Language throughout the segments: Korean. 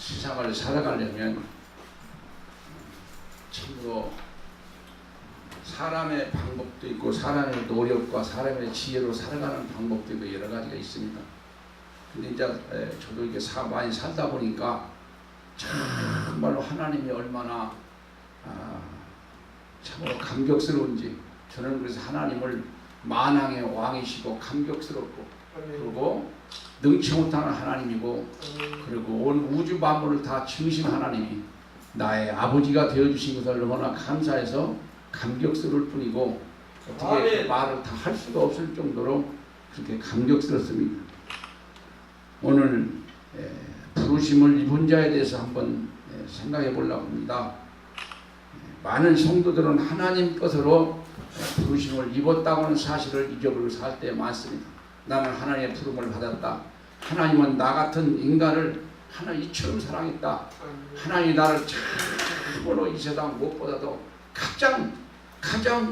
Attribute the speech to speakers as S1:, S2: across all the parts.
S1: 세상을 살아가려면 참으로 사람의 방법도 있고 사람의 노력과 사람의 지혜로 살아가는 방법도 있고 여러 가지가 있습니다. 근데 이제 저도 이게 많이 살다 보니까 정말로 하나님이 얼마나 참으로 감격스러운지, 저는 그래서 하나님을 만왕의 왕이시고 감격스럽고, 그리고 능치 못하는 하나님이고, 그리고 온 우주 만물을 다 지으신 하나님이 나의 아버지가 되어주신 것을 너무나 감사해서 감격스러울 뿐이고, 어떻게 말을 다 할 수가 없을 정도로 그렇게 감격스럽습니다. 오늘 부르심을 입은 자에 대해서 한번 생각해 보려고 합니다. 많은 성도들은 하나님 것으로 부르심을 입었다고 하는 사실을 잊어버리고 살 때 많습니다. 나는 하나님의 부름을 받았다. 하나님은 나 같은 인간을 이처럼 사랑했다. 하나님이 나를 참으로 이 세상 무엇보다도 가장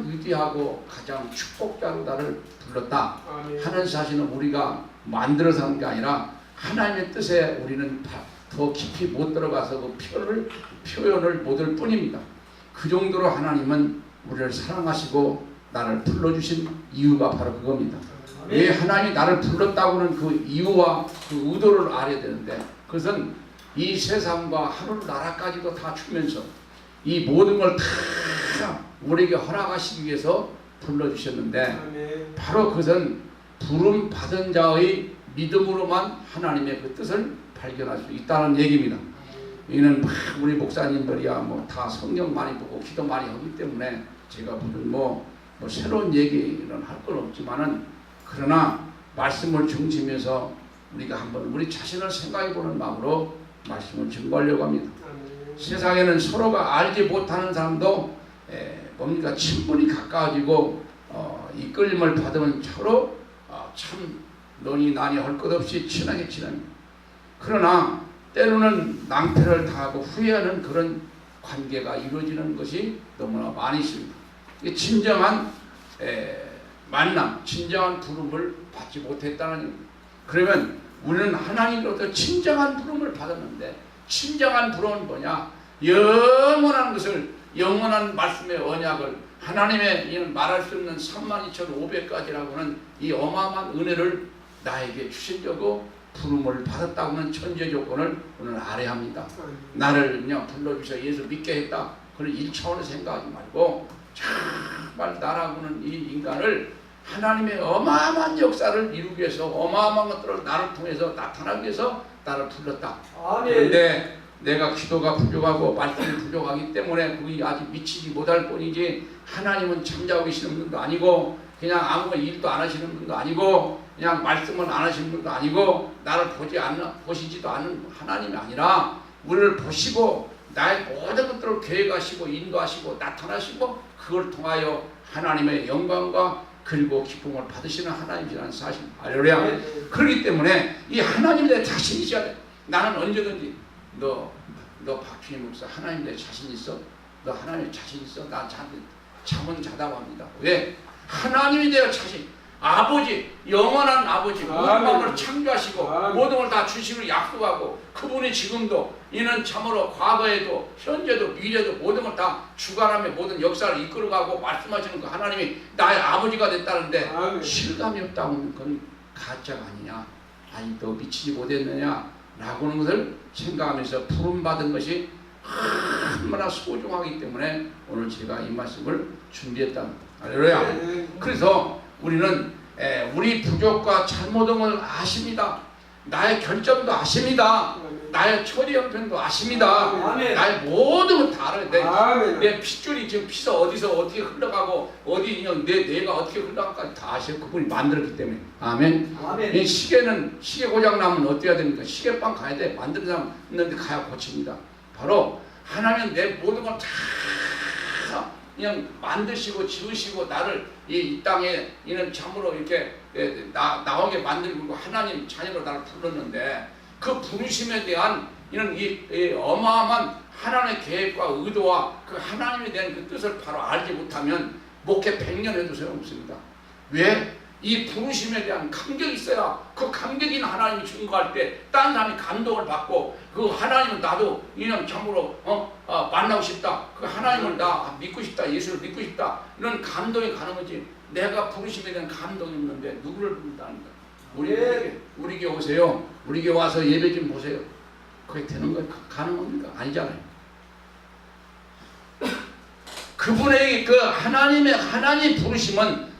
S1: 위대하고 가장 축복자로 나를 불렀다 하는 사실은 우리가 만들어서 하는 게 아니라 하나님의 뜻에 우리는 더 깊이 못 들어가서 그 표현을 못할 뿐입니다. 그 정도로 하나님은 우리를 사랑하시고 나를 불러주신 이유가 바로 그겁니다. 왜 하나님이 나를 불렀다고는 그 이유와 그 의도를 알아야 되는데, 그것은 이 세상과 하늘 나라까지도 다 주면서 이 모든 걸 다 우리에게 허락하시기 위해서 불러주셨는데, 바로 그것은 부름 받은 자의 믿음으로만 하나님의 그 뜻을 발견할 수 있다는 얘기입니다. 이는 우리 목사님들이야 다 성경 많이 보고 기도 많이 하기 때문에 제가 무슨 새로운 얘기는 할 건 없지만은, 그러나 말씀을 중심해서 우리가 한번 우리 자신을 생각해보는 마음으로 말씀을 증거하려고 합니다. 세상에는 서로가 알지 못하는 사람도 친분이 가까워지고 이끌림을 받으면 서로 참 너니 나니 할 것 없이 친하게 지냅니다. 그러나 때로는 낭패를 당하고 후회하는 그런 관계가 이루어지는 것이 너무나 많이 있습니다. 진정한 만남, 진정한 부름을 받지 못했다는 얘기입니다. 그러면 우리는 하나님으로부터 진정한 부름을 받았는데, 진정한 부름은 뭐냐? 영원한 것을, 영원한 말씀의 언약을, 하나님의 말할 수 없는 32,500가지라고는 이 어마어마한 은혜를 나에게 주시려고 부름을 받았다고는 천재 조건을 오늘 알아야 합니다. 나를 그냥 불러주셔 예수 믿게 했다, 그런 1차원의 생각하지 말고 정말 나라고는 이 인간을 하나님의 어마어마한 역사를 이루기 위해서, 어마어마한 것들을 나를 통해서 나타나기 위해서 나를 불렀다. 그런데 내가 기도가 부족하고 말씀이 부족하기 때문에 그게 아직 미치지 못할 뿐이지, 하나님은 잠자고 계시는 분도 아니고 그냥 아무 일도 안 하시는 분도 아니고 그냥 말씀을 안 하시는 분도 아니고 나를 보시지도 않는 하나님이 아니라 우리를 보시고 나의 모든 것들을 계획하시고 인도하시고 나타나시고 그걸 통하여 하나님의 영광과 그리고 기쁨을 받으시는 하나님이라는 사실 알려야. 그렇기 때문에 이 하나님 내 자신 있어야 돼. 나는 언제든지 너 박준희 목사 하나님 내 자신 있어? 너 하나님 자신 있어? 나 잠은 자다고 합니다. 왜? 하나님이 내 자신, 아버지, 영원한 아버지, 모든 것을 창조하시고 모든 걸 다 주시기로 약속하고, 그분이 지금도 이는 참으로 과거에도 현재도 미래도 모든 걸 다 주관하며 모든 역사를 이끌어가고 말씀하시는 그 하나님이 나의 아버지가 됐다는데 실감이 없다고 하면 그건 가짜가 아니냐, 아니 너 미치지 못했느냐 라고 하는 것을 생각하면서 부름받은 것이 얼마나 소중하기 때문에 오늘 제가 이 말씀을 준비했다. 할렐루야. 그래서 우리는 우리 부족과 잘못을 아십니다. 나의 결점도 아십니다. 나의 처리 형편도 아십니다. 나의 모든 걸 다 알아요. 내 핏줄이 지금 피서 어디서 어떻게 흘러가고 어디 뇌가 어떻게 흘러가까지 다 아시고 그분이 만들었기 때문에. 아멘. 이 시계 고장 나면 어떻게 해야 됩니까? 시계방 가야 돼. 만드는 사람 있는데 가야 고칩니다. 바로 하나님 내 모든 걸 다 그냥 만드시고 지으시고 나를 이 땅에 이는 참으로 이렇게 나오게 만들고 하나님 자녀로 나를 불렀는데, 그 부르심에 대한 이는 이 어마어마한 하나님의 계획과 의도와 그 하나님에 대한 그 뜻을 바로 알지 못하면 목회 100년 해도 소용없습니다. 왜? 이 부르심에 대한 감격이 있어야 그 감격인 하나님이 증거할 때 다른 사람이 감동을 받고 그 하나님은 나도 이런 참으로 만나고 싶다. 그 하나님을 나 믿고 싶다. 예수를 믿고 싶다. 이런 감동이 가는 거지. 내가 부르심에 대한 감동이 없는데 누구를 부른다는 거야. 우리 교회 오세요. 우리 교회 와서 예배 좀 보세요. 그게 되는 거예요? 가능합니까? 아니잖아요. 그분에게 그 하나님 부르심은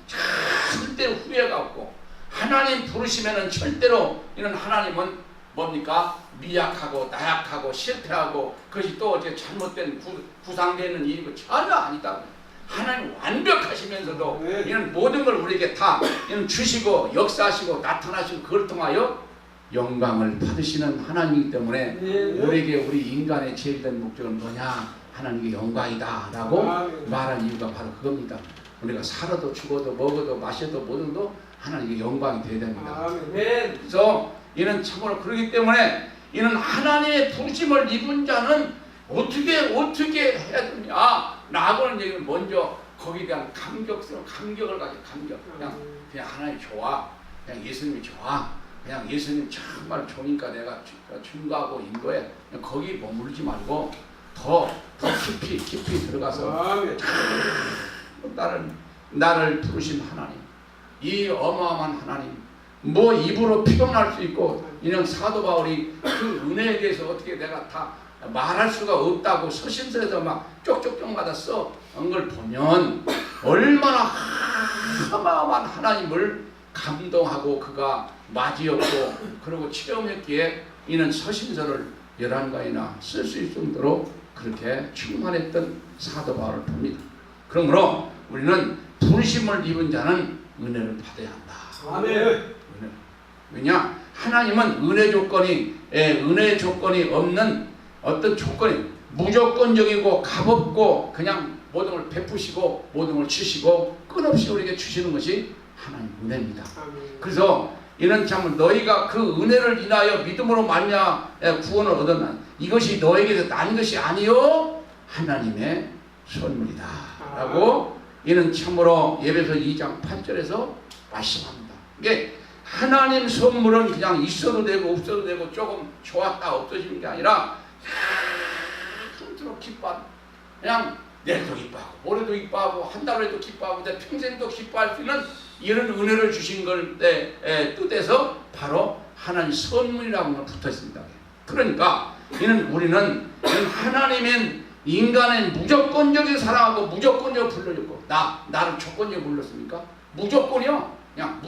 S1: 절대로 후회가 없고 하나님 부르시면은 절대로 이런 하나님은 뭡니까? 미약하고 나약하고 실패하고 그것이 또 어떻게 잘못된 구상되는 일이고 전혀 아니다. 하나님 완벽하시면서도 이런 모든 걸 우리에게 다 이런 주시고 역사하시고 나타나시고 그걸 통하여 영광을 받으시는 하나님이기 때문에 우리에게 우리 인간의 제일된 목적은 뭐냐? 하나님께 영광이다 라고 말한 이유가 바로 그겁니다. 우리가 살아도 죽어도 먹어도 마셔도 뭐든도 하나님께 영광이 되어야 됩니다. 그래서 이는 참으로 그렇기 때문에 이는 하나님의 부르심을 입은 자는 어떻게 해야 되냐? 라고는 얘기는 먼저 거기에 대한 감격을 가지고 그냥 하나님 좋아. 그냥 예수님이 좋아. 그냥 예수님 정말 좋으니까 내가 증거하고 인도해. 거기 머물지 말고 더 깊이 들어가서 나를 부르신 하나님, 이 어마어마한 하나님, 뭐 입으로 표현할 수 있고 이런 사도 바울이 그 은혜에 대해서 어떻게 내가 다 말할 수가 없다고 서신서에서 막 쪽쪽쪽마다 써온 걸 보면 얼마나 어마어마한 하나님을 감동하고 그가 맞이었고 그리고 체험했기에 이는 서신서를 11권이나 쓸 수 있을 정도로 그렇게 충만했던 사도 바울을 봅니다. 그러므로 우리는 부르심을 입은 자는 은혜를 받아야 한다.
S2: 아멘.
S1: 왜냐? 하나님은 은혜 조건이 없는 어떤 조건이 무조건적이고 값없고 그냥 모든 걸 베푸시고 모든 걸 주시고 끝없이 우리에게 주시는 것이 하나님 은혜입니다. 그래서 이는 참 너희가 그 은혜를 인하여 믿음으로 말미암아 구원을 얻었나 이것이 너에게서 난 것이 아니요 하나님의 선물이다 라고 이는 참으로 에베소 2장 8절에서 말씀합니다. 이게 하나님 선물은 그냥 있어도 되고 없어도 되고 조금 좋았다 없어지는 게 아니라 한도록 기뻐하고 그냥 내일도 기뻐하고 모레도 기뻐하고 한 달에도 기뻐하고 내 평생도 기뻐할 수 있는 이런 은혜를 주신 걸 뜻에서 바로 하나님 선물이라고 붙어 있습니다. 그러니까 우리는 하나님은 인간의 무조건적인 사랑하고 무조건적으로 불러줬고 나를 조건적으로 불렀습니까? 무조건이요. 그냥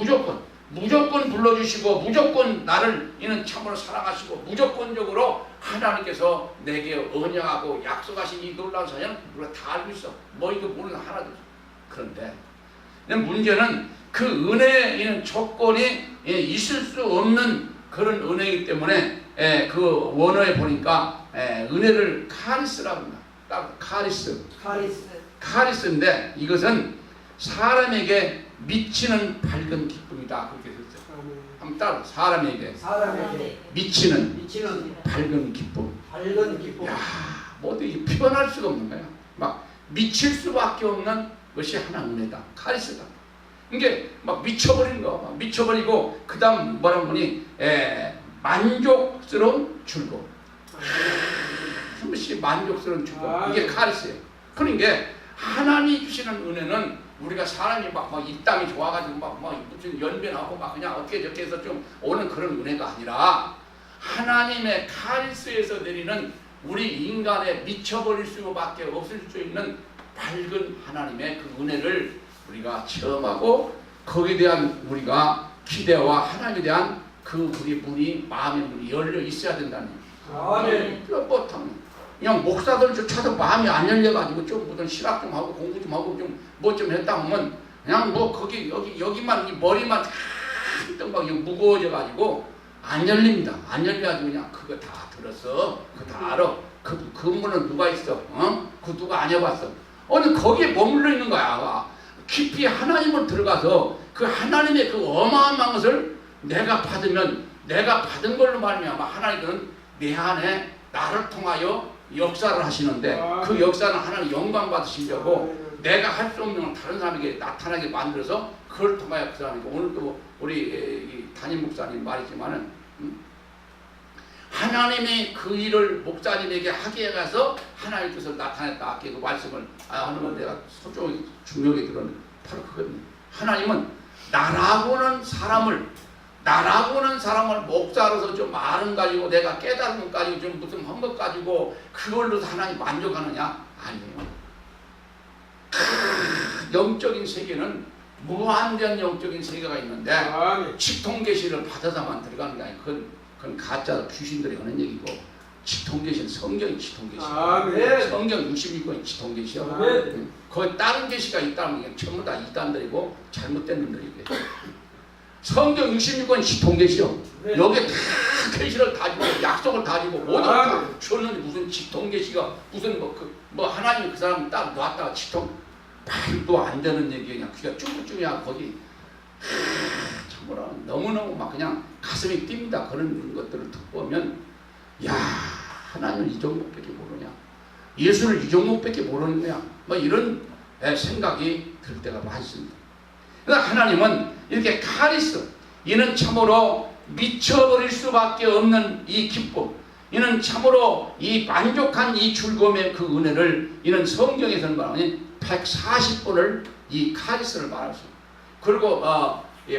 S1: 무조건 불러주시고 무조건 나를 이는 참으로 사랑하시고 무조건적으로 하나님께서 내게 언약하고 약속하신 이 놀라운 사실은 우리가 다 알고 있어. 뭐 이거 모르는 하나도 없어. 그런데 문제는 그 은혜에는 조건이 있을 수 없는 그런 은혜이기 때문에 그 원어에 보니까 은혜를 카리스라고 합니다. 딱 카리스인데 이것은 사람에게 미치는 밝은 기쁨이다 그렇게 됐어요. 한번 따라 사람에게 미치는 밝은 기쁨. 야, 뭐 어떻게 표현할 수가 없는 거야. 막 미칠 수밖에 없는 것이 하나 은혜다. 카리스다. 이게 막 미쳐버린 거, 막 미쳐버리고 그다음 뭐라고 보니 만족스러운 즐거움. 한번씩 만족스러운 즐거움. 이게 카리스예요. 그러니까 하나님이 주시는 은혜는 우리가 사람이 막 입담이 좋아가지고 막 무슨 연변하고 막 그냥 어떻게 저렇게 해서 좀 오는 그런 은혜가 아니라 하나님의 카리스에서 내리는 우리 인간의 미쳐버릴 수밖에 없을 수 있는 밝은 하나님의 그 은혜를 우리가 체험하고 거기에 대한 우리가 기대와 하나님에 대한 그 우리 문이 마음의 문이 열려 있어야 된다는 거예요. 그냥 목사들조차도 마음이 안 열려가지고 좀 무슨 실학 좀 하고 공부 좀 하고 좀 뭐 좀 했다 보면 그냥 뭐 거기 여기만 머리만 한뜩 막 무거워져가지고 안 열립니다. 안 열려가지고 그냥 그거 다 들었어. 그거 다 알아. 그 문은 누가 있어? 그 누가 안 해봤어? 근데 거기에 머물러 있는 거야. 깊이 하나님을 들어가서 그 하나님의 그 어마어마한 것을 내가 받으면 내가 받은 걸로 말미암아 하나님은 내 안에 나를 통하여 역사를 하시는데 그 역사는 하나님 영광 받으시려고 내가 할 수 없는 걸 다른 사람에게 나타나게 만들어서 그걸 통하여 그 사람이 오늘도 우리 이 담임 목사님 말이지만은 하나님이 그 일을 목사님에게 하게 해가서 하나님의 뜻을 나타냈다. 아까 그 말씀을 하는 건 내가 소중히 중요하게 들었는데 바로 그거든요. 하나님은 나라고는 사람을 목사로서 좀 아는 가지고 내가 깨달은 것 가지고 좀 무슨 한 것 가지고 그걸로도 하나님 만족하느냐? 아니에요. 영적인 세계는 무한대한 영적인 세계가 있는데 직통계시를 받아서만 들어가는 게 아니고 그건 가짜 귀신들이 하는 얘기고 직통계시는 성경이 직통계시야. 성경 66권이 직통계시야. 거기 다른 계시가 있다면 전부 다 이단들이고 잘못된 놈들이고 성경 66권이 직통계시요. 여기에 다 계시를 가지고 약속을 가지고 모든 다 줬는데 무슨 직통계시가 무슨 뭐 하나님이 그 사람 딱 놨다가 직통 말도 안 되는 얘기 그냥 귀가 쭈글쭈글하고 거기 참으로 너무너무 막 그냥 가슴이 뜁니다. 그런 것들을 듣고 보면 야 하나님은 이 정도밖에 모르냐, 예수를 이 정도밖에 모르는 거야, 뭐 이런 생각이 들 때가 많습니다. 그러니까 하나님은 이렇게 카리스, 이는 참으로 미쳐버릴 수밖에 없는 이 기쁨, 이는 참으로 이 만족한 이 즐거움의 그 은혜를 이는 성경에서는 말하니 140번을 이 카리스를 말하십니다. 그리고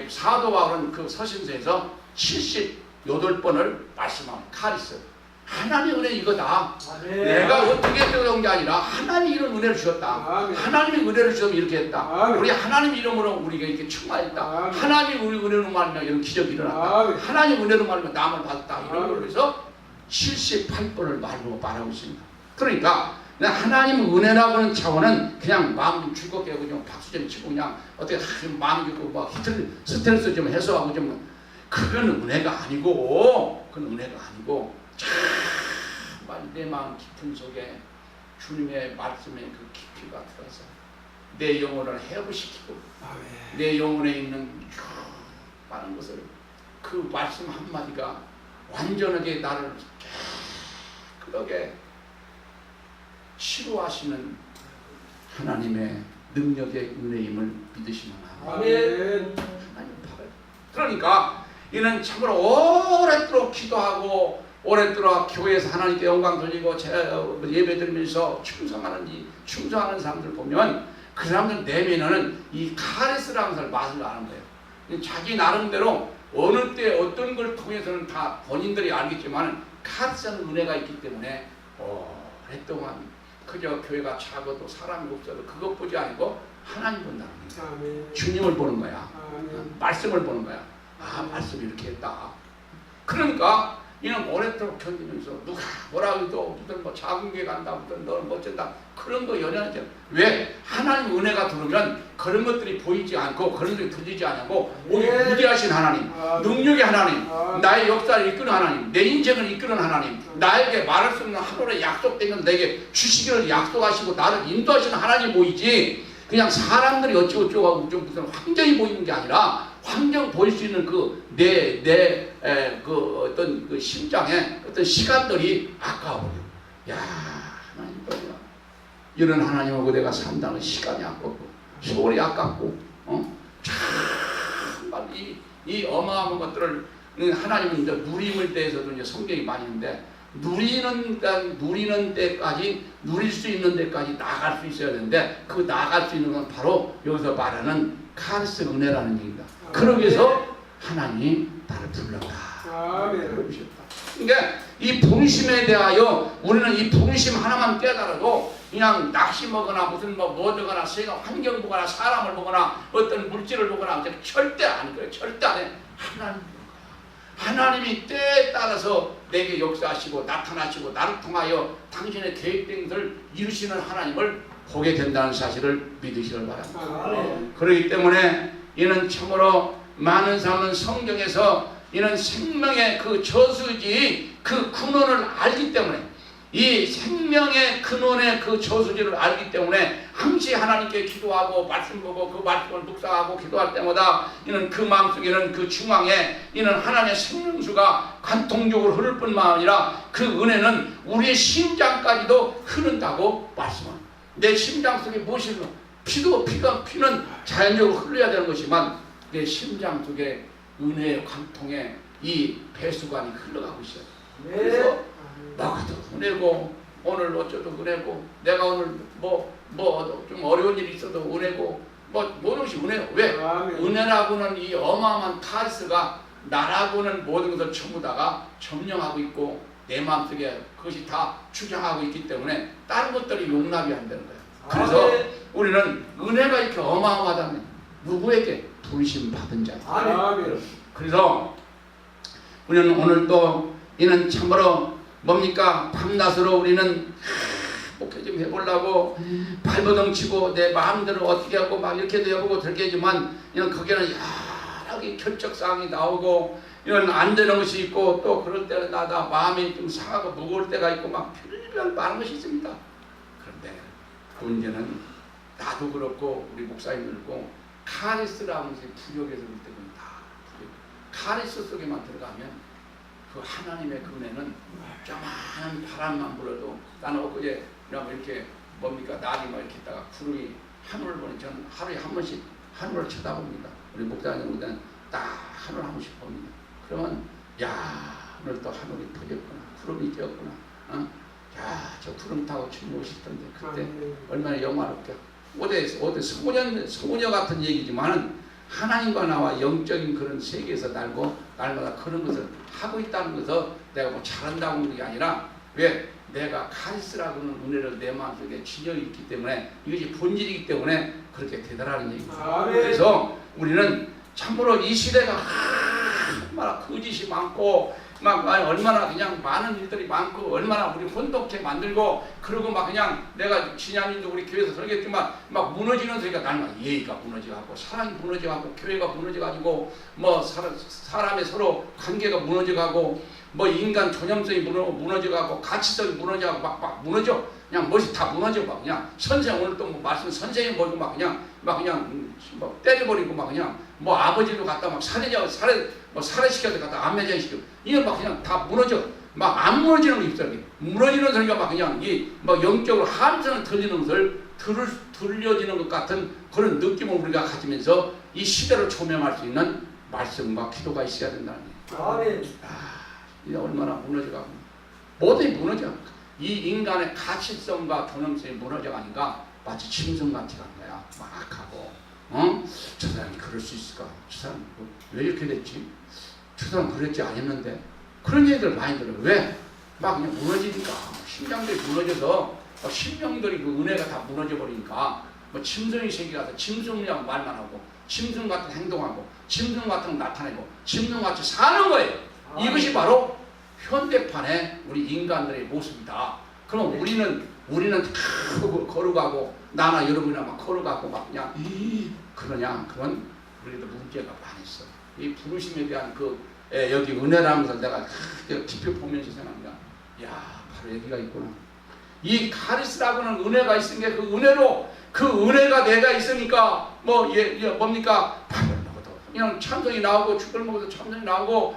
S1: 사도 바울은 그 서신서에서 78번을 말씀합니다. 카리스. 하나님의 은혜 이거다. 내가 어떻게 되는 게 아니라 하나님이 이런 은혜를 주셨다. 하나님이 은혜를 주시면 이렇게 했다. 우리 하나님 이름으로 우리가 이렇게 충만했다. 하나님이 우리 은혜로 말하면 이런 기적이 일어났다. 하나님 은혜로 말하면 남을 받았다. 이런 걸로 해서 78번을 말하고 있습니다. 그러니까 하나님 은혜라고 하는 차원은 그냥 마음 좀 즐겁게 하고 좀 박수 좀 치고 그냥 어떻게 마음 주고 막 스트레스 좀 해소하고 좀 그건 은혜가 아니고, 그건 은혜가 아니고 정말 내 마음 깊은 속에 주님의 말씀의 그 깊이가 들어서 내 영혼을 해부시키고 내 영혼에 있는 많은 것을 그 말씀 한마디가 완전하게 나를 깨끗하게 치료하시는 하나님의 능력의 은혜임을 믿으시면 하나님 바라요. 그러니까 이는 참으로 오랫도록 기도하고 오랫도록 교회에서 하나님께 영광 돌리고 예배 드리면서 충성하는 사람들 보면 그 사람들 내면에는 이 카리스라는 것을 맛을 아는 거예요. 자기 나름대로 어느 때 어떤 걸 통해서는 다 본인들이 알겠지만 카리스라는 은혜가 있기 때문에 오랫동안 그저 교회가 작아도 사람이 없어도 그것 보지 아니고 하나님 본다는 거야. 주님을 보는 거야. 말씀을 보는 거야. 말씀이 이렇게 했다. 그러니까 이는 오랫도록 견디면서 누가 뭐라 해도 무슨 뭐 작은 게 간다, 무슨 너는 멋진다, 그런 거 연연하지. 왜? 하나님 은혜가 들어오면 그런 것들이 보이지 않고 그런 것들이 들리지 않고 우리 위대하신 하나님, 능력의 하나님, 나의 역사를 이끄는 하나님, 내 인생을 이끄는 하나님, 나에게 말할 수 없는 하늘의 약속된 건 내게 주시기를 약속하시고 나를 인도하시는 하나님이 보이지, 그냥 사람들이 어찌어쩌고 하고 좀 무슨 환경이 보이는 게 아니라 환경 보일 수 있는 그 어떤 그 심장에 어떤 시간들이 아까워요. 야, 하나님 뭐야? 이런 하나님하고 내가 산다는 시간이 아깝고 세월이 아깝고, 정말 이 어마어마한 것들을 하나님은 이제 누림을 대해서도 이제 성경이 많이 있는데 누리는 데까지 누릴 수 있는 데까지 나갈 수 있어야 되는데 그 나갈 수 있는 건 바로 여기서 말하는 카리스 은혜라는 얘기입니다. 그러기 위해서 하나님이 나를 불렀다. 그러니까 이 본심에 대하여 우리는 이 본심 하나만 깨달아도 그냥 낚시 먹거나 무슨 뭐 되거나 환경 보거나 사람을 보거나 어떤 물질을 보거나 절대 안 그래. 절대 안 해. 하나님이 때에 따라서 내게 역사하시고 나타나시고 나를 통하여 당신의 계획된 것을 이루시는 하나님을 보게 된다는 사실을 믿으시길 바랍니다. 그렇기 때문에 이는 참으로 많은 사람은 성경에서 이는 생명의 그 저수지 그 근원을 알기 때문에 이 생명의 근원의 그 저수지를 알기 때문에 항시 하나님께 기도하고 말씀 보고 그 말씀을 묵상하고 기도할 때마다 이는 그 마음속에는 그 중앙에 이는 하나님의 생명수가 관통적으로 흐를 뿐만 아니라 그 은혜는 우리의 심장까지도 흐른다고 말씀합니다. 내 심장 속에 무엇이 흘러? 피는 자연적으로 흘러야 되는 것이지만 내 심장 속에 은혜의 관통에 이 배수관이 흘러가고 있어요. 그래서 나도 은혜고 오늘 어쩌도 은혜고 내가 오늘 뭐 좀 어려운 일이 있어도 은혜고 뭐 모든 것이 은혜요. 왜? 은혜라고는 이 어마어마한 카리스가 나라고는 모든 것을 전부 다가 점령하고 있고 내 마음속에 그것이 다 주장하고 있기 때문에 다른 것들이 용납이 안 되는 거예요. 그래서 우리는 은혜가 이렇게 어마어마하다면 누구에게? 부르심 받은 자에게. 그래서 우리는 오늘 또 이는 참으로 뭡니까? 밤낮으로 우리는 목회 좀 해보려고 발버둥 치고 내 마음대로 어떻게 하고 막 이렇게도 해보고 저렇게 하지만 이런 거기에는 여러 개 결정사항이 나오고 이런 안 되는 것이 있고 또 그럴 때는 나다 마음이 좀 상하고 무거울 때가 있고 막 별별 많은 것이 있습니다. 그런데 문제는 나도 그렇고 우리 목사님들고 카리스라는 것이 부족해서 그럴 때는 다 부족. 카리스 속에만 들어가면 그 하나님의 은혜는 조그마한 바람만 불어도 나는 엊그제 이렇게 뭡니까 날이 막 이렇게 있다가 구름이 하늘을 보니 저는 하루에 한 번씩 하늘을 쳐다봅니다. 우리 목사님들은 딱 하늘 한 번씩 봅니다. 그러면 야 오늘 또 하늘이 퍼졌구나 구름이 꼈구나 야 저 구름 타고 춤 멋있던데 그때 얼마나 영화롭게 어디 소녀 같은 얘기지만은 하나님과 나와 영적인 그런 세계에서 날마다 그런 것을 하고 있다는 것을 내가 뭐 잘한다고 하는 게 아니라 왜? 내가 카리스라고는 은혜를 내 마음속에 쥐어 있기 때문에 이것이 본질이기 때문에 그렇게 대단한 얘기입니다. 그래서 우리는 참으로 이 시대가 얼마나 거짓이 많고 막 얼마나 그냥 많은 일들이 많고 얼마나 우리 혼돈케 만들고 그러고 막 그냥 내가 지난주도 우리 교회에서 설교했지만 막 무너지는 소리가 날마다 예의가 무너져가고 사랑이 무너져가고 교회가 무너져가지고 뭐 사람의 서로 관계가 무너져가고 뭐 인간 전념성이 무너져가고 가치성이 무너져가고 막 무너져 그냥 멋이 다 무너져 막 그냥 선생 오늘 또 뭐 말씀 선생님 보고 막 그냥 뭐 때려버리고 막 그냥 뭐 아버지도 갖다 막 살해시켜서 갖다 암매장시키고 이게 막 그냥 다 무너져 막 안 무너지는 거 있어요. 무너지는 소리가 막 그냥 이 막 영적으로 함성을 들리는 것을 들려지는 것 같은 그런 느낌을 우리가 가지면서 이 시대를 조명할 수 있는 말씀과 기도가 있어야 된다는 얘기예요. 이게 얼마나 무너져가고 모두 무너져. 이 인간의 가치성과 존엄성이 무너져가니까 마치 짐승같이 간 거야. 막 악하고 저 사람이 그럴 수 있을까? 저 사람 왜 이렇게 됐지? 저 사람 그랬지 아니었는데 그런 얘기들 많이 들어요. 왜? 막 그냥 무너지니까 심장들이 무너져서 심령들이 그 은혜가 다 무너져 버리니까 뭐 짐승의 세계 가서 짐승이라고 말만 하고 짐승 같은 행동하고 짐승 같은 거 나타내고 짐승같이 사는 거예요. 이것이 바로 현대판의 우리 인간들의 모습이다. 그럼 우리는 다 걸어가고 나나 여러분이나 막 걸어가고 막 그냥 그러냐? 그건 우리도 문제가 많이 있어. 이 부르심에 대한 여기 은혜라는 것을 내가 깊이 보면서 생각합니다. 야 바로 여기가 있구나. 이 카리스라고는 은혜가 있으니까 그 은혜로 그 은혜가 내가 있으니까 뭡니까? 밥을 먹어도 그냥 참선이 나오고 죽을 먹어도 참선이 나오고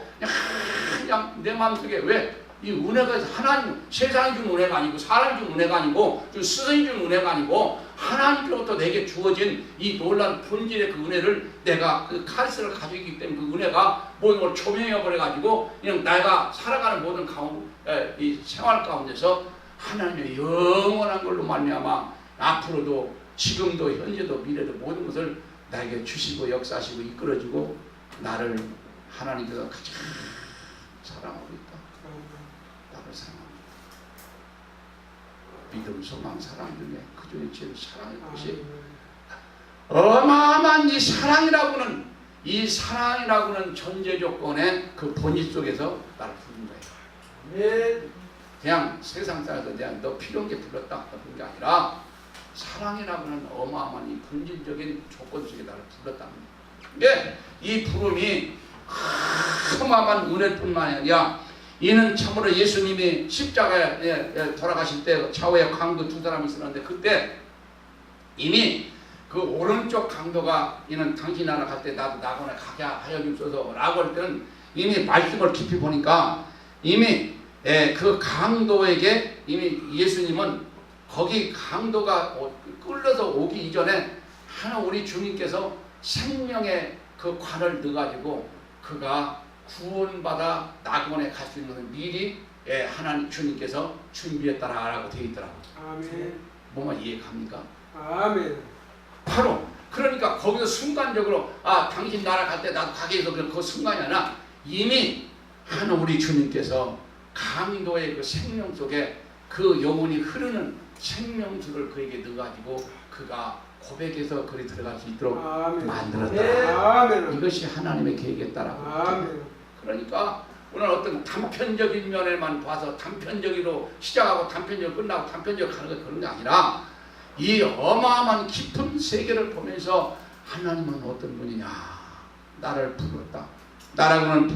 S1: 그냥 내 마음속에 왜? 이 은혜가 하나님 세상이 준 은혜가 아니고 사람이 준 은혜가 아니고 스승이 준 은혜가 아니고 하나님께로부터 내게 주어진 이 놀라운 본질의 그 은혜를 내가 그 카리스를 가지고 있기 때문에 그 은혜가 모든 걸 조명해 버려 가지고 그냥 내가 살아가는 모든 이 생활 가운데서 하나님의 영원한 걸로 말미암아 앞으로도 지금도 현재도 미래도 모든 것을 나에게 주시고 역사하시고 이끌어주고 나를 하나님께서 가장 사랑하고 있다. 나를 사랑합니다. 믿음, 소망, 사랑 중에 그 중에 제일 사랑의 것이 어마어마한 이 사랑이라고는 전제 조건의 그 본질 속에서 나를 부른 거예요. 그냥 세상 살아서 내가 너 필요한 게 불렀다 그런 게 아니라 사랑이라고는 어마어마한 이 본질적인 조건 속에 나를 불렀다는 거예요. 이 부름이 어마어마한 은혜뿐만 아니라 이는 참으로 예수님이 십자가에 돌아가실 때 좌우에 강도 두 사람이 있었는데 그때 이미 그 오른쪽 강도가 이는 당신 나라 갈 때 나도 나거나 가게 하여 주소서 라고 할 때는 이미 말씀을 깊이 보니까 이미 그 강도에게 이미 예수님은 거기 강도가 끌려서 오기 이전에 하나 우리 주님께서 생명의 그 관을 넣어가지고 그가 구원받아 낙원에 갈 수 있는 것을 미리 하나님 주님께서 준비했다라고 되어 있더라고요.
S2: 아멘.
S1: 뭐만 이해갑니까?
S2: 아멘.
S1: 바로 그러니까 거기서 순간적으로 당신 나라 갈 때 나도 가게 해서 그 순간이 아니라 이미 하나 우리 주님께서 강도의 그 생명 속에 그 영혼이 흐르는 생명수를 그에게 넣어가지고 그가 고백해서 그리 들어갈 수 있도록
S2: 아멘.
S1: 만들었다.
S2: 아멘.
S1: 이것이 하나님의 계획에 따라.
S2: 아멘.
S1: 그러니까 오늘 어떤 단편적인 면에만 봐서 단편적으로 시작하고 단편적으로 끝나고 단편적으로 가는 것 그런 게 아니라 이 어마어마한 깊은 세계를 보면서 하나님은 어떤 분이냐, 나를 불렀다. 나를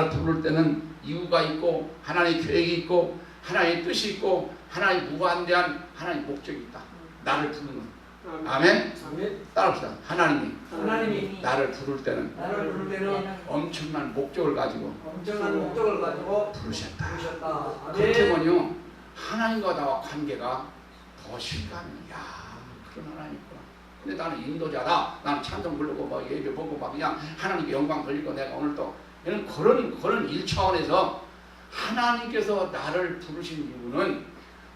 S1: 부를 때는 이유가 있고 하나님의 계획이 있고 하나님의 뜻이 있고 하나님의 무한대한 하나님의 목적이 있다. 나를 부르는. 아멘.
S2: 아멘.
S1: 따라합시다. 하나님이 나를 부를 때는 엄청난 목적을 가지고 부르셨다. 그렇다면요 하나님과 나와 관계가 더 실감이. 야, 그런 하나님이구나. 근데 나는 인도자다. 나는 찬송 부르고 막 예배 보고 막 그냥 하나님께 영광 돌리고 내가 오늘 또 그런 1차원에서 하나님께서 나를 부르신 이유는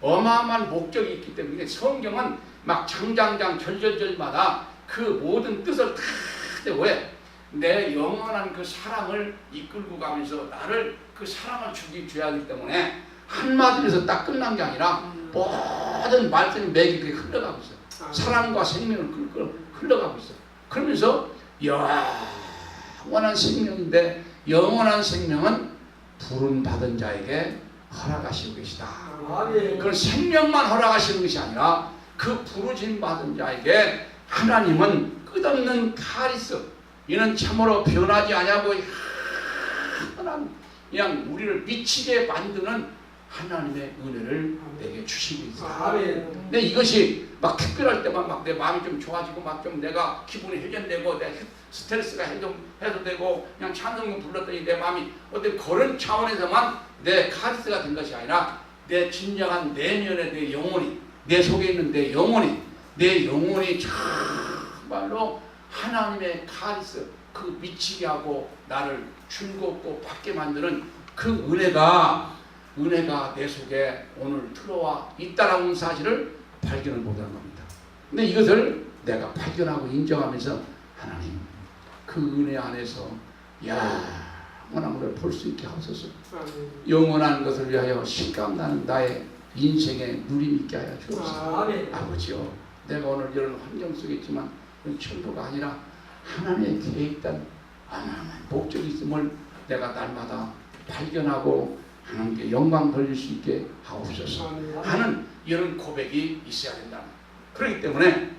S1: 어마어마한 목적이 있기 때문에 성경은 막 장장장 절절절마다 그 모든 뜻을 다 왜? 내 영원한 그 사랑을 이끌고 가면서 나를 그 사랑을 줘야 하기 때문에 한마디로 해서 딱 끝난 게 아니라 모든 말씀이 맥이 그렇게 흘러가고 있어요. 사랑과 생명을 흘러가고 있어요. 그러면서 영원한 생명인데 영원한 생명은 부름 받은 자에게 허락하시고 계시다. 그건 생명만 허락하시는 것이 아니라 그 부르심 받은 자에게 하나님은 끝없는 카리스, 이는 참으로 변하지 아니하고 그냥 우리를 미치게 만드는 하나님의 은혜를 내게 주시고 있어요. 근데 이것이 막 특별할 때만 막 내 마음이 좀 좋아지고 막 좀 내가 기분이 회전되고 내 스트레스가 해소되고 그냥 찬송을 불렀더니 내 마음이 어떤 그런 차원에서만 내 카리스가 된 것이 아니라 내 진정한 내면의 내 영혼이, 내 속에 있는 내 영혼이 정말로 하나님의 카리스, 그 미치게 하고 나를 즐겁고 받게 만드는 그 은혜가 내 속에 오늘 들어와 있다라는 사실을 발견을 못하는 겁니다. 근데 이것을 내가 발견하고 인정하면서 하나님 그 은혜 안에서 영원한 것을 볼 수 있게 하소서. 영원한 것을 위하여 실감나는 나의 인생의 누림 있게 하여 주옵소서. 아버지요, 내가 오늘 이런 환경 속에 있지만 천도가 아니라 하나님의 계획단 어마어마한 목적이 있음을 내가 날마다 발견하고 하나님께 영광 돌릴 수 있게 하옵소서 하는 이런 고백이 있어야 된다. 그렇기 때문에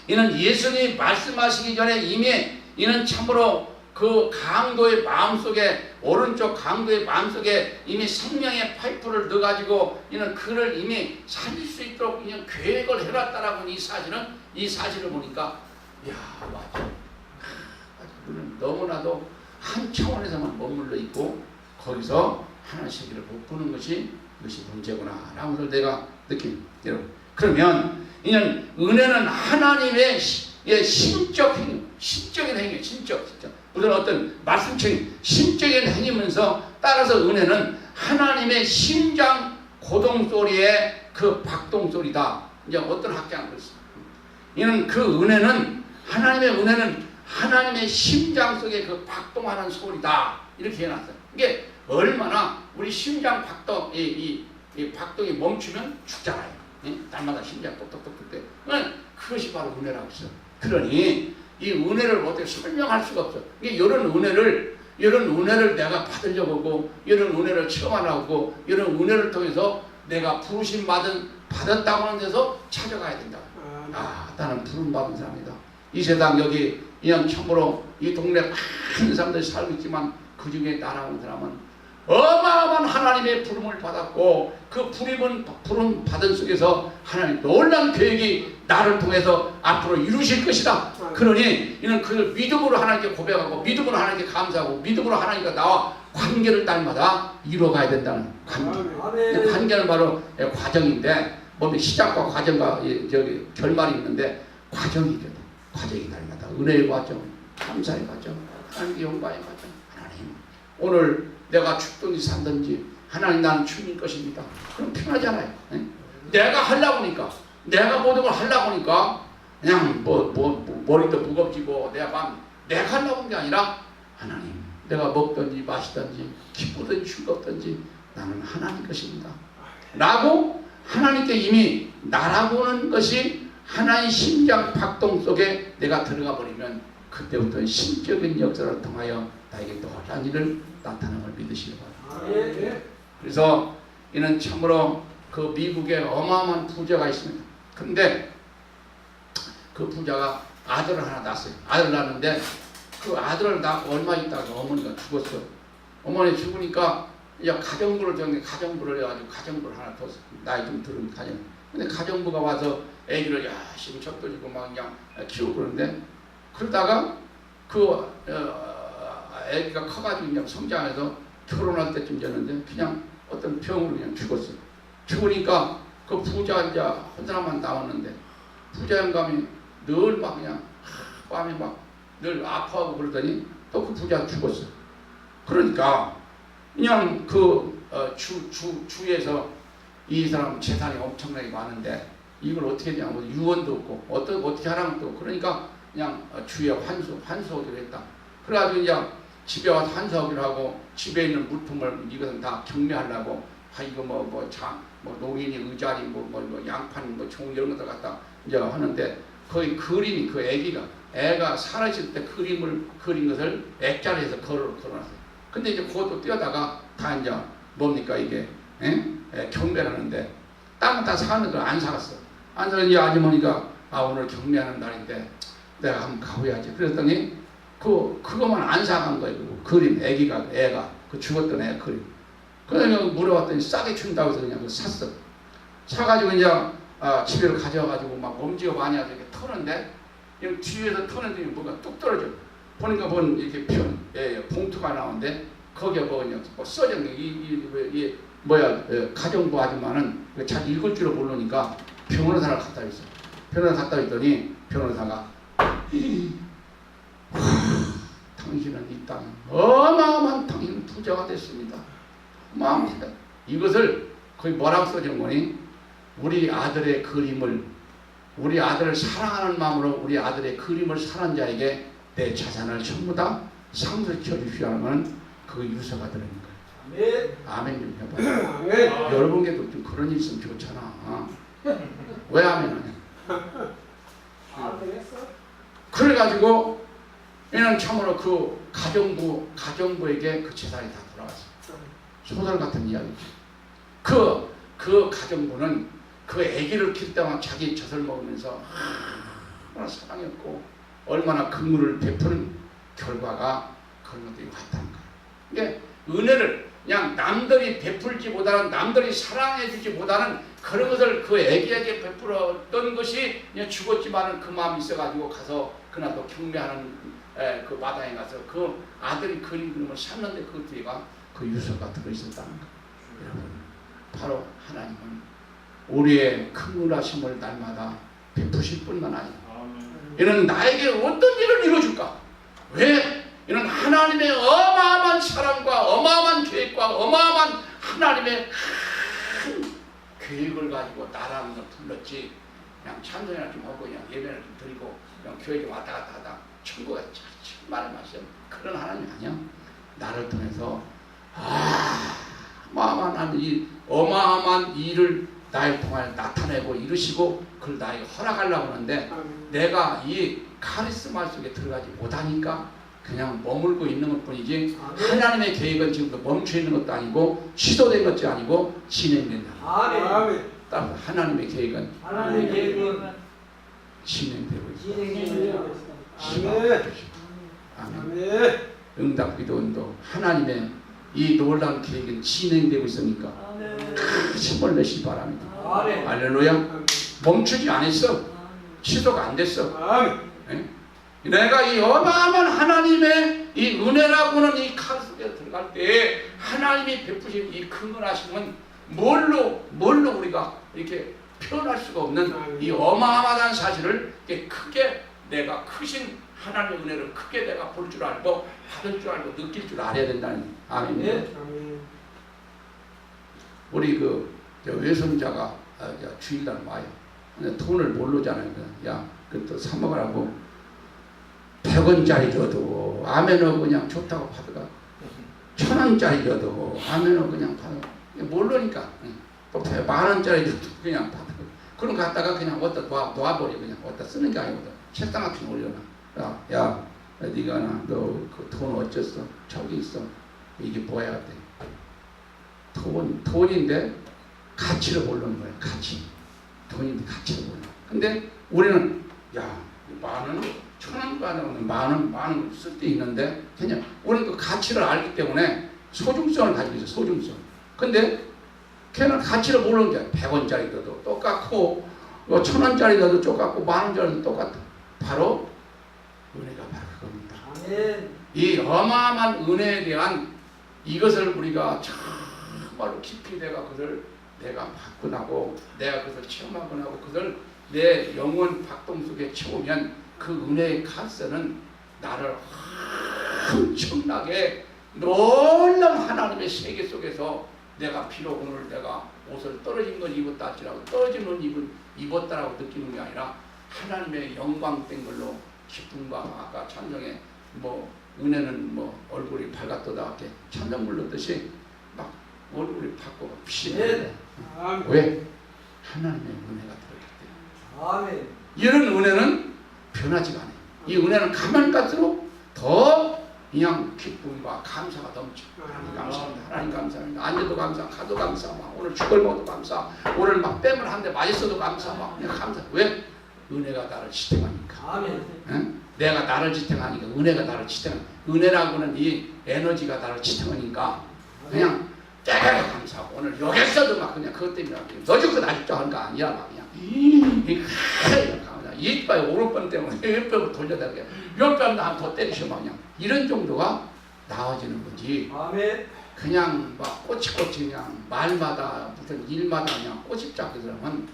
S1: 이는 예수님이 말씀하시기 전에 이미 이는 참으로 그 강도의 마음속에, 오른쪽 강도의 마음속에 이미 생명의 파이프를 넣어가지고 이는 그를 이미 살릴 수 있도록 그냥 계획을 해놨다라고 이 사실을 보니까 맞아. 우리는 너무나도 한 차원에서만 머물러 있고 거기서 하나의 세계를 못 보는 것이 문제구나 라고 내가 느낀. 여러분, 그러면 이는 은혜는 하나님의 신적인 행위, 신적. 무슨 어떤 말씀처럼 신적인 행위면서 따라서 은혜는 하나님의 심장 고동 소리의 그 박동 소리다. 이제 어떤 학자는 그렇습니다. 이는 그 은혜는 하나님의 심장 속에 그 박동하는 소리다. 이렇게 해놨어요. 이게 얼마나 우리 심장 박동, 이 박동이 멈추면 죽잖아요. 날마다 심장 똑똑똑똑 때. 그것이 바로 은혜라고 했어요. 그러니 이 은혜를 어떻게 설명할 수가 없어. 이런 은혜를 내가 받으려고 하고, 이런 은혜를 체험하려고, 이런 은혜를 통해서 내가 부르심 받았다고 하는 데서 찾아가야 된다. 나는 부름 받은 사람이다. 이 세상 여기 그냥 참으로 이 동네 많은 사람들이 살고 있지만 그 중에 나라는 사람은 어마어마한 하나님의 부름을 받았고 그 부름 받은 속에서 하나님 놀라운 계획이 나를 통해서 앞으로 이루실 것이다. 그러니 이는 그걸 믿음으로 하나님께 고백하고 믿음으로 하나님께 감사하고 믿음으로 하나님과 나와 관계를 날마다 이루어가야 된다는 관계. 관계는 바로 과정인데 몸의 시작과 과정과 결말이 있는데 과정이거든. 과정이 날마다 은혜의 과정, 감사의 과정, 하나님의 영광의 과정. 하나님, 오늘 내가 죽든지 산든지 하나님 나는 주님 것입니다. 그럼 편하잖아요. 네? 내가 하려고 하니까, 내가 모든 걸 하려고 하니까 그냥 머리도 무겁지고 내가 하려고 하는 게 아니라 하나님, 내가 먹든지 마시든지 기쁘든지 즐겁든지 나는 하나님 것입니다 라고 하나님께 이미 나라고 하는 것이 하나의 심장 박동 속에 내가 들어가 버리면 그때부터 신적인 역사를 통하여 나에게 놀라운 일을 나타남을 믿으시기 바랍니다. 그래서 이는 참으로 그 미국에 어마어마한 부자가 있습니다. 근데 그 부자가 아들을 하나 낳았어요. 아들을 낳았는데 그 아들을 얼마 있다가 어머니가 죽었어. 어머니 죽으니까 이제 가정부를 해가지고 가정부를 하나 뒀어. 나이 좀 들은 가정. 근데 가정부가 와서 애기를 열심히 젖돌리고 막 그냥 키우고 그러는데 그러다가 그 애기가 커가지고 그냥 성장해서 결혼할 때쯤 됐는데 그냥 어떤 병으로 그냥 죽었어. 죽으니까 그 부자 이제 한 사람만 남았는데 부자 영감이 늘 막 그냥 밤에 막 늘 아파하고 그러더니 또 그 부자가 죽었어. 그러니까 그냥 그 주에서 이 사람 재산이 엄청나게 많은데 이걸 어떻게 하냐, 뭐 유언도 없고 어떻게 하라는 것도 없고 그러니까 그냥 주에 환수하기로 했다. 그래가지고 이제 집에 와서 환수하기로 하고 집에 있는 물품을 이것은 다 경매하려고 이거 뭐 농인이 의자리 뭐 양판 뭐 종 이런 것들 갖다 이제 하는데 거의 그림이 그 애가 살아있을 때 그림을 그린 것을 액자리에서 걸어놨어요. 근데 이제 그것도 뛰어다가 다 이제 뭡니까 이게 경매를 하는데 땅은 다 사는 걸 안 사갔어. 안 사서 이 아주머니가 오늘 경매하는 날인데 내가 한번 가봐야지. 그랬더니 그거만 안 사간 거예요. 그 그림 애가 그 죽었던 애 그림. 그래서 물어봤더니 싸게 준다고 해서 그냥 샀어. 사가지고 이제 집에를 가져와가지고 막 엄지가 많이 와서 이렇게 터는데 뒤에서 터는데 뭐가 뚝 떨어져. 보니까 이렇게 봉투가 나오는데 거기에 뭐 써져 있는 가정부 아줌마는 잘 읽을 줄을 모르니까 변호사를 갖다 줬어. 변호사 갖다 줬더니 변호사가 당신은 이 땅 어마어마한 당신 부자가 됐습니다. 어마어마합니다. 이것을 거의 뭐라고 써준 거니? 우리 아들의 그림을 우리 아들을 사랑하는 마음으로 우리 아들의 그림을 사는 자에게 내 자산을 전부 다 상속해 주시오 하는 그 유서가 들어있는 거예요. 아멘 좀 해봐. 아멘. 여러분께도 좀 그런 일 있으면 좋잖아. 왜 아멘 하냐? 그래가지고 얘는 참으로 그 가정부에게 그 재산이 다 돌아갔어. 소설 같은 이야기지. 그 가정부는 그 아기를 키울 때만 자기 젖을 먹으면서 얼마나 사랑했고 얼마나 근무를 베푸는 결과가 그런 것들이 왔다는 거예요. 이게 은혜를 그냥 남들이 베풀지보다는 남들이 사랑해주지보다는 그런 것을 그 아기에게 베풀었던 것이 그냥 죽었지만은 그 마음이 있어가지고 가서 그날 또 경매하는 그 마당에 가서 그 아들이 그림을 샀는데 그 뒤에가 그 유서가 들어있었다는 거예요. 여러분, 바로 하나님은 우리의 큰일하심을 날마다 베푸실 뿐만 아니라 이는 나에게 어떤 일을 이루어줄까? 왜? 이는 하나님의 어마어마한 사랑과 어마어마한 계획과 어마어마한 하나님의 큰 계획을 가지고 나라는 걸 불렀지. 그냥 찬송이나 좀 하고 그냥 예배를 좀 드리고 그냥 교회 좀 왔다 갔다 하다 천국에 정말 마시는 그런 하나님 아니야. 나를 통해서 어마어마한 일을 나를 통하여 나타내고 이루시고 그걸 나에게 허락하려고 하는데 내가 이 카리스마 속에 들어가지 못하니까 그냥 머물고 있는 것뿐이지 하나님의 계획은 지금도 멈춰 있는 것도 아니고 취소된 것도 아니고 진행된다. 따라서 하나님의 계획은 진행되고 있습니다. 아멘. 응답 기도원도 하나님의 이 놀라운 계획은 진행되고 있으니까 힘을 내시기 바랍니다. 할렐루야. 멈추지 않았어. 취소가 안 됐어. 네? 내가 이 어마어마한 하나님의 이 은혜라고 하는 이 칼 속에 들어갈 때 하나님이 베푸신 이 큰 은하심은 뭘로 우리가 이렇게 표현할 수가 없는 이 어마어마한 사실을 크게 내가 크신 하나님의 은혜를 크게 내가 볼 줄 알고 받을 줄 알고 느낄 줄 알아야 된다는 아멘입니다. 우리 외손자가 주일날 와요. 근데 돈을 모르잖아요. 야, 그것도 사 먹으라고 100원짜리 줘도 아멘은 그냥 좋다고 받아가. 1000원짜리 줘도 아멘은 그냥 받아가. 모르니까 또 10,000원짜리 줘도 그냥 받아가. 그럼 갖다가 그냥 어디다 놔버려. 그냥 어디다 쓰는 게 아니거든. 책상 앞에 올려놔. 야, 네가 너 그 돈 어쨌어? 저기 있어. 이게 뭐야? 돼. 돈인데 가치를 모르는 거야. 가치. 돈인데 가치를 몰라. 근데 우리는 야, 10,000원, 1,000원 받으면 10,000원 쓸 때 있는데 그냥 우리는 그 가치를 알기 때문에 소중성을 가지고 있어. 소중성. 근데 걔는 가치를 모르는 게 100원짜리 줘도 똑같고 1,000원짜리 줘도 똑같고 10,000원짜리도 똑같아. 바로 은혜가 바로 그겁니다. 아멘. 이 어마어마한 은혜에 대한 이것을 우리가 정말로 깊이 그것을 내가 받고 나고 내가 그것을 체험하고 나고 그것을 내 영혼 박동 속에 채우면 그 은혜의 값은 나를 엄청나게 놀라운 하나님의 세계 속에서 내가 비록 오늘 내가 옷을 떨어진 건 입었다 할지라도 떨어진 옷 입었다라고 느끼는 게 아니라 하나님의 영광된 걸로 기쁨과 아까 찬송에 은혜는 얼굴이 밝았도다 이렇게 찬송 불렀듯이 막 얼굴이 밝고 빛이 나요. 왜? 하나님의 은혜가 들어있기 때문에. 아멘. 이런 은혜는 변하지가 않아요. 이 은혜는 가면 갈수록 더 그냥 기쁨과 감사가 넘쳐. 하나님 감사합니다. 하나님 감사합니다. 앉아도 감사, 가도 감사, 오늘 죽을 먹어도 감사, 오늘 막 뺨을 한 대 맞았어도 감사, 그냥 감사. 왜? 은혜가 나를 지탱하니까. 아멘. 응? 내가 나를 지탱하니까 은혜가 나를 지탱하니까. 은혜라고는 이 에너지가 나를 지탱하니까 그냥 때가 감사하고 오늘 여기서도 막 그냥 그것 때문에 너 죽고 나 죽자 하는 거 아니야. 막 그냥 이빨 오른편 때문에 왼뼈를 돌려다가 왼뼈는 더 때리셔 막 그냥 이런 정도가 나와지는 거지. 아멘. 그냥 막 꼬치꼬치 그냥 말마다 무슨 일마다 그냥 꼬집자 그 사람은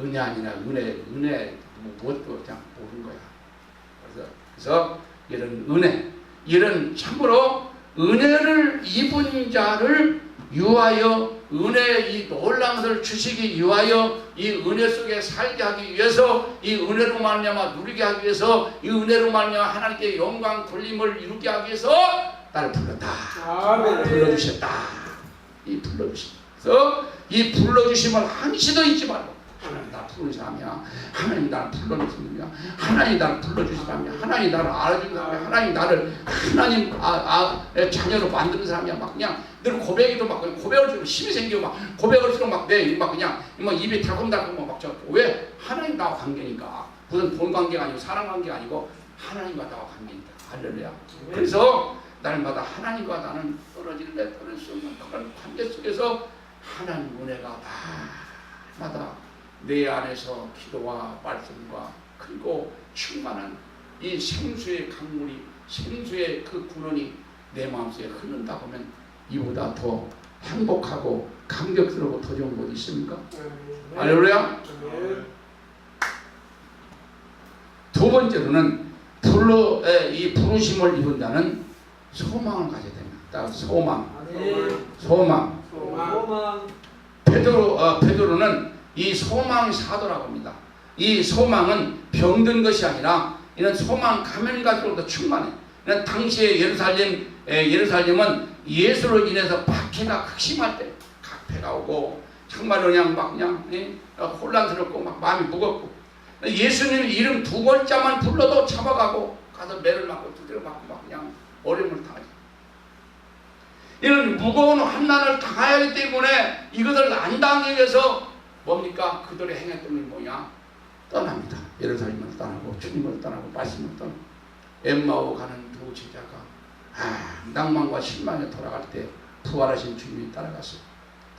S1: 은혜 아니라 은혜 무엇도 그냥 모르는 거야. 그래서 이런 은혜, 이런 참으로 은혜를 입은 자를 유하여 은혜의 이 놀라운 것을 주시기 위하여 이 은혜 속에 살게 하기 위해서 이 은혜로 말미암아 누리게 하기 위해서 이 은혜로 말미암아 하나님께 영광 돌림을 이루게 하기 위해서 나를 불렀다. 아멘. 불러주셨다. 이 불러주심. 그래서 이 불러주심을 한시도 잊지 말고 하나님 나를 부르는 사람이야. 하나님 나를 불러주신 사람이야. 하나님 나를 불러주신 사람이야. 하나님 나를 알아주는 사람이야. 하나님 나를 하나님 자녀로 만드는 사람이야. 막 그냥 늘 고백에도 막 고백을 좀 힘이 생기고 막 고백을 쓰고 막 내 막 그냥 입이 달콤달콤 막 저 왜? 하나님 나와 관계니까. 무슨 돈 관계가 아니고 사람 관계가 아니고 하나님과 나와 관계니까. 할렐루야. 그래서 날마다 하나님과 나는 떨어질래 떨어질 수 없는 그런 관계 속에서 하나님 은혜가 날마다 내 안에서 기도와 말씀과 그리고 충만한 이 생수의 강물이 생수의 그 근원이 내 마음속에 흐른다 보면 이보다 더 행복하고 감격스럽고 더 좋은 곳이 있습니까? 할렐루야. 두 번째로는 이 부르심을 입은다는 소망을 가져야 됩니다. 소망. 베드로는 이 소망 사도라고 합니다. 이 소망은 병든 것이 아니라 이런 소망 가면 갈수록 더 충만해. 이런 당시에 예루살렘은 예수로 인해서 박해가 극심할 때 각패가 오고 정말 그냥 혼란스럽고 막 마음이 무겁고 예수님 이름 두 글자만 불러도 잡아가고 가서 매를 맞고 두드려 맞고 막 그냥 어려움을 당하지. 이런 무거운 환난을 당해야 하기 때문에 이것을 안 당하기 위해서 뭡니까? 그들의 행했던 게 뭐냐? 떠납니다. 예루살렘을 떠나고 주님을 떠나고 말씀을 떠나고 엠마오 가는 두 제자가 낭만과 실망에 돌아갈 때 부활하신 주님이 따라갔어요.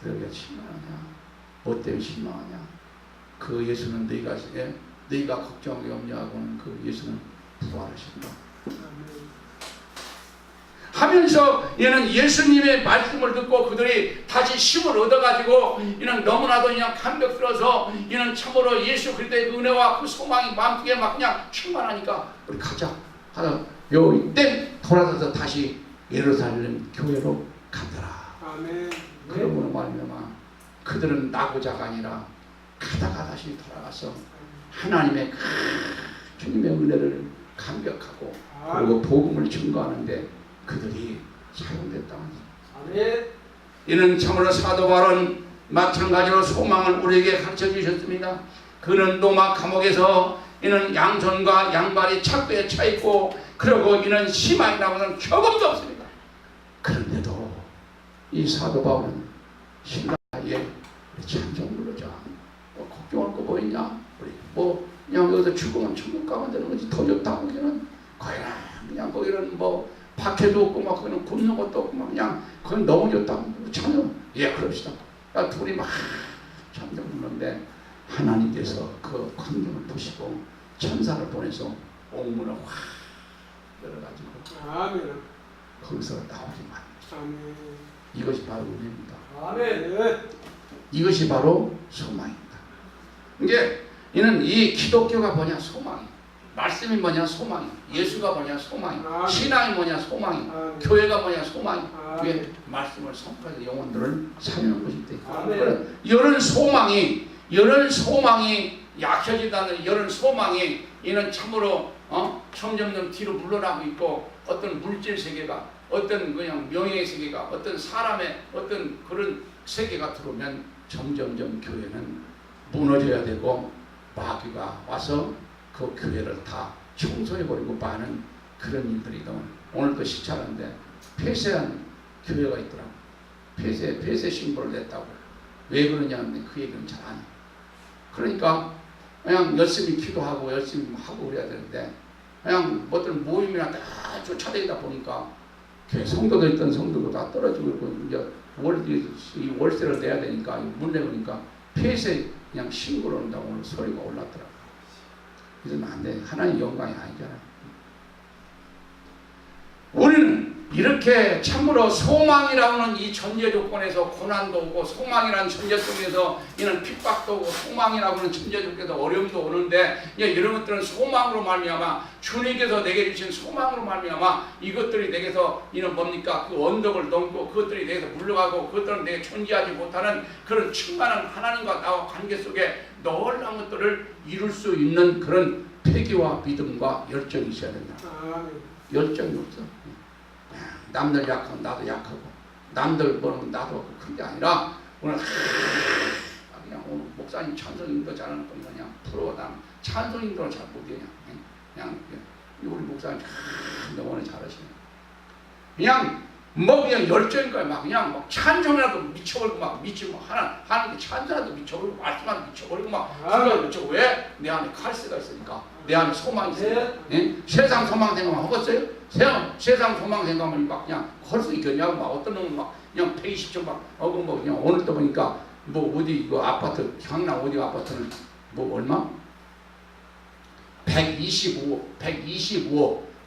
S1: 그러게 실망하냐? 뭐 때문에 실망하냐? 그 예수는 너희가 걱정이 없냐고는 그 예수는 부활하신다. 하면서 이는 예수님의 말씀을 듣고 그들이 다시 힘을 얻어가지고 이는 너무나도 그냥 감격스러워서 이는 참으로 예수 그리스도의 은혜와 그 소망이 마음속에 막 그냥 충만하니까 우리 가자 하다 요때 돌아서서 다시 예루살렘 교회로 가더라.
S2: 아멘.
S1: 그러므로 말미암아 그들은 나고자가 아니라 가다가 다시 돌아가서 하나님의 주님의 은혜를 감격하고 그리고 복음을 증거하는데 그들이 사용됐다는
S2: 아멘.
S1: 이는 참으로 사도 바울은 마찬가지로 소망을 우리에게 가르쳐 주셨습니다. 그는 로마 감옥에서 이는 양손과 양발이 착고에 차 있고 그리고 이는 희망이라고는 경험도 없습니다. 그런데도 이 사도 바울은 신라에 찬송 부르자. 뭐 걱정할 거 뭐 있냐? 우리 뭐 그냥 여기서 죽으면 천국 가면 되는 거지. 더 좋다 거기는 그냥 거기는 뭐 박해도 없고 막 거기는 굶는 것도 없고 막 그냥 그건 너무 좋다. 찬송 예 그럽시다. 둘이 막 찬송 부르는데 하나님께서 그 광경을 보시고 천사를 보내서 옥문을 확 열어가지고
S2: 아멘.
S1: 거기서 나오지만
S2: 아멘.
S1: 이것이 바로 은혜입니다.
S2: 아멘.
S1: 이것이 바로 소망입니다. 이게 이는 이 기독교가 뭐냐 소망이, 말씀이 뭐냐 소망이, 예수가 뭐냐 소망이, 신앙이 뭐냐 소망이, 교회가 뭐냐 소망이. 그게 말씀을 선포해서 영혼들을 살리는 것이기 때문에 이런 소망이 약해지다는 이런 소망이 이는 참으로 점점 뒤로 물러나고 있고 어떤 물질 세계가 어떤 그냥 명예의 세계가 어떤 사람의 어떤 그런 세계가 들어오면 점점점 교회는 무너져야 되고 마귀가 와서 그 교회를 다 청소해버리고 마는 그런 일들이거든. 오늘도 시찰하는데 폐쇄한 교회가 있더라고. 폐쇄 신고를 냈다고. 왜 그러냐면 그 얘기는 잘 안 해. 그러니까 그냥 열심히 기도하고 열심히 하고 그래야 되는데 그냥 어떤 모임이나 다 쫓아다니다 보니까 성도들 있던 성도도 다 떨어지고 있고 이제 월세를 내야 되니까 못 내보니까 폐쇄 그냥 신고를 한다고 오늘 소리가 올랐더라고요. 이러면 안 돼. 하나님 영광이 아니잖아요. 우리는 이렇게 참으로 소망이라는 이 전제 조건에서 고난도 오고 소망이라는 전제 속에서 이는 핍박도 오고 소망이라고 하는 전제 속에서 어려움도 오는데 이런 것들은 소망으로 말미암아 주님께서 내게 주신 소망으로 말미암아 이것들이 내게서 이는 뭡니까? 그 언덕을 넘고 그것들이 내게서 물러가고 그것들은 내게 존재하지 못하는 그런 충만한 하나님과 나와 관계 속에 놀라운 것들을 이룰 수 있는 그런 패기와 믿음과 열정이 있어야 된다. 열정이 없어. 남들 약하면 나도 약하고 남들 보는 나도 그게 아니라 오늘 그냥 오늘 목사님 찬송인도 잘하는 건 그냥 프로 난 찬송인도 잘 못해요. 그냥 우리 목사님 너무 잘하시네. 그냥 뭐 그냥 열정인 거야. 막 그냥 막 찬송이라도 미쳐버리고 막 미치고 하나님께 찬송이라도 미쳐버리고 말씀하도 미쳐버리고 막 그거 미쳐. 왜? 내 안에 칼스가 있으니까. 내 안에 소망이 있으니까. 예? 세상 소망 생각만 하겠어요? 세상 소망 생각하면 막 그냥 할 수 있겠냐고 막 어떤 놈은 막 그냥 120점 막 뭐 그냥 오늘 또 보니까 뭐 어디 이거 아파트 경남 어디 아파트는 뭐 얼마?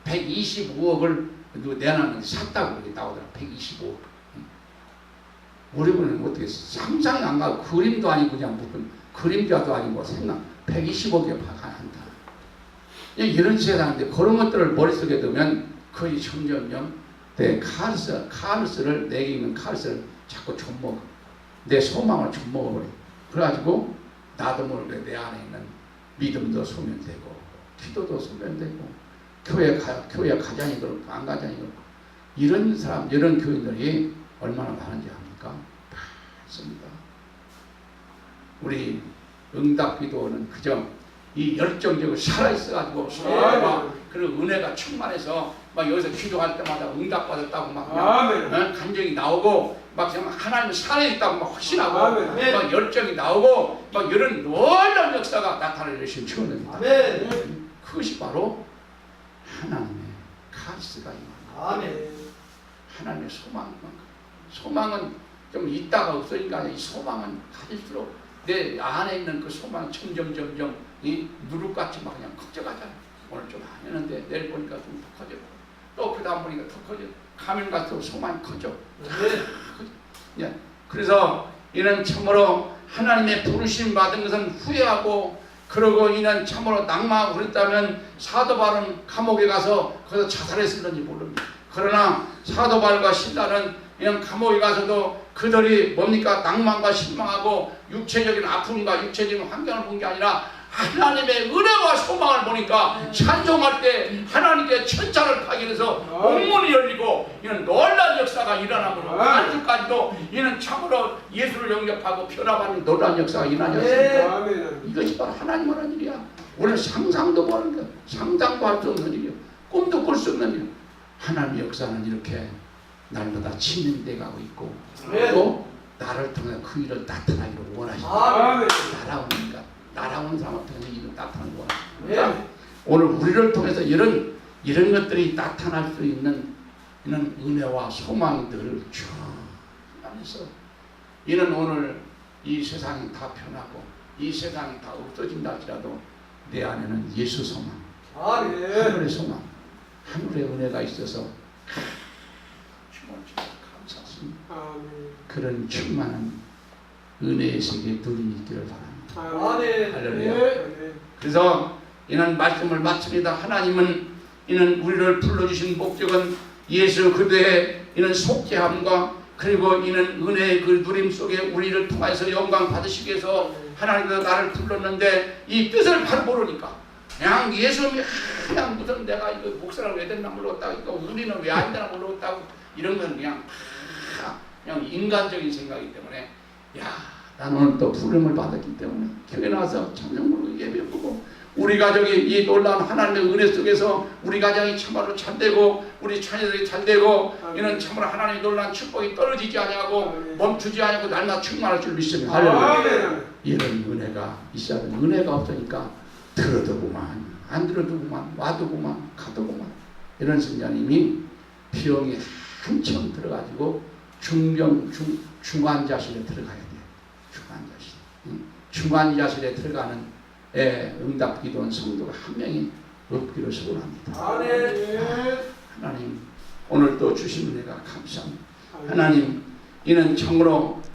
S1: 125억을 내놨는데 샀다고 그렇게 나오더라. 125억. 우리는 어떻게 상상이 안 가고 그림도 아니고 그냥 무슨 그림자도 아니고 생각 120억에 한다. 이런 세상인데 그런 것들을 머릿속에 두면 거의 점점점 내 카르스를 내게 있는 카르스를 자꾸 좀먹어. 내 소망을 좀먹어버려. 그래가지고 나도 모르게 내 안에 있는 믿음도 소멸되고 기도도 소멸되고 교회 가장이 그렇고 안 가장이 그렇고 이런 사람 이런 교인들이 얼마나 많은지 압니까? 많습니다. 우리 응답기도는 그저 이 열정적으로 살아있어가지고 소망과 그런 은혜가 충만해서 막 여기서 기도할 때마다 응답받았다고 막 감정이 나오고 막 하나님은 살아있다고 막 확신하고 막 열정이 나오고 막 이런 놀라운 역사가 나타나는 것이 축원합니다. 그것이 바로 하나님의 카리스가 있는 하나님의 소망은 좀 있다가 없으니까 이 소망은 가질수록 내 안에 있는 그 소망이 점점 이 누룩같이 막 그냥 커져가잖아. 오늘 좀 안 했는데 내일 보니까 좀 더 커져. 또 그 다음 보니까 더 커져. 가면 갈수록 소망이 커져.
S2: 아멘.
S1: 예. 그래서 이는 참으로 하나님의 부르심 받은 것은 후회하고, 그러고 이는 참으로 낭망하고 그랬다면 사도 바울은 감옥에 가서 거기서 자살했을는지 모릅니다. 그러나 사도 바울과 신라는 이런 감옥에 가서도 그들이 뭡니까? 낭만과 실망하고 육체적인 아픔과 육체적인 환경을 본 게 아니라 하나님의 은혜와 소망을 보니까 찬송할 때 하나님께 천찬을 파견해서 옥문이 열리고 이는 놀라운 역사가 일어나므로 안주까지도 이는 참으로 예수를 영접하고 변화받는 놀라운 역사가 일어나셨습니다.
S2: 아멘.
S1: 이것이 바로 하나님 하는 일이야. 오늘 상상도 못 하는 거야. 상상도 할 수 없는 일이야. 꿈도 꿀 수 없는 일이야. 하나님의 역사는 이렇게 날마다 진행돼 가고 있고, 또 나를 통해 그 일을 나타나기를 원하십니다.
S2: 아멘.
S1: 날아오는 사람을 통해서 일을 나타나는 거야.
S2: 아멘.
S1: 오늘 우리를 통해서 이런 것들이 나타날 수 있는 이런 은혜와 소망이 늘 충만해서, 이는 오늘 이 세상이 다 변하고 이 세상이 다 없어진다 할지라도 내 안에는 예수 소망,
S2: 아멘.
S1: 하늘의 소망, 하늘의 은혜가 있어서 감사합니다.
S2: 아멘.
S1: 그런 충만한 은혜의 세계 누림이 있기를 바랍니다.
S2: 아멘.
S1: 할렐루야.
S2: 아멘.
S1: 그래서 이는 말씀을 마칩니다. 하나님은 이는 우리를 불러주신 목적은 예수 그리스도의 이는 속죄함과, 그리고 이는 은혜의 그 누림 속에 우리를 통해서 영광 받으시기 위해서 하나님께서 나를 불렀는데, 이 뜻을 바로 모르니까 그냥 예수님이 그냥 무슨 내가 이거 목사를 왜 됐나 모르겠다, 이거 우리는 왜 안 되나 모르겠다고, 이런 건 그냥 인간적인 생각이기 때문에, 야, 나는 오늘 또 부름을 받았기 때문에 교회 나와서 찬양 부르고 예배 부르고 우리 가족이 이 놀라운 하나님의 은혜 속에서 우리 가정이 참으로 잘되고 우리 자녀들이 잘되고, 이는 참으로 하나님의 놀라운 축복이 떨어지지 아니하고 멈추지 아니하고 날마다 충만할 줄 믿습니다. 할렐루야. 이런 은혜가 있어야 되는, 은혜가 없으니까 들어도구만 안 들어도구만 와도구만 가도구만. 이런 선자님이 병이 한참 들어가지고 중환자실에 들어가야 돼. 중환자실에 들어가는 응답 기도원 성도가 한 명이 없기를 소원합니다.
S2: 아멘.
S1: 하나님 오늘 또 주신 은혜가 감사합니다. 하나님 이는 참으로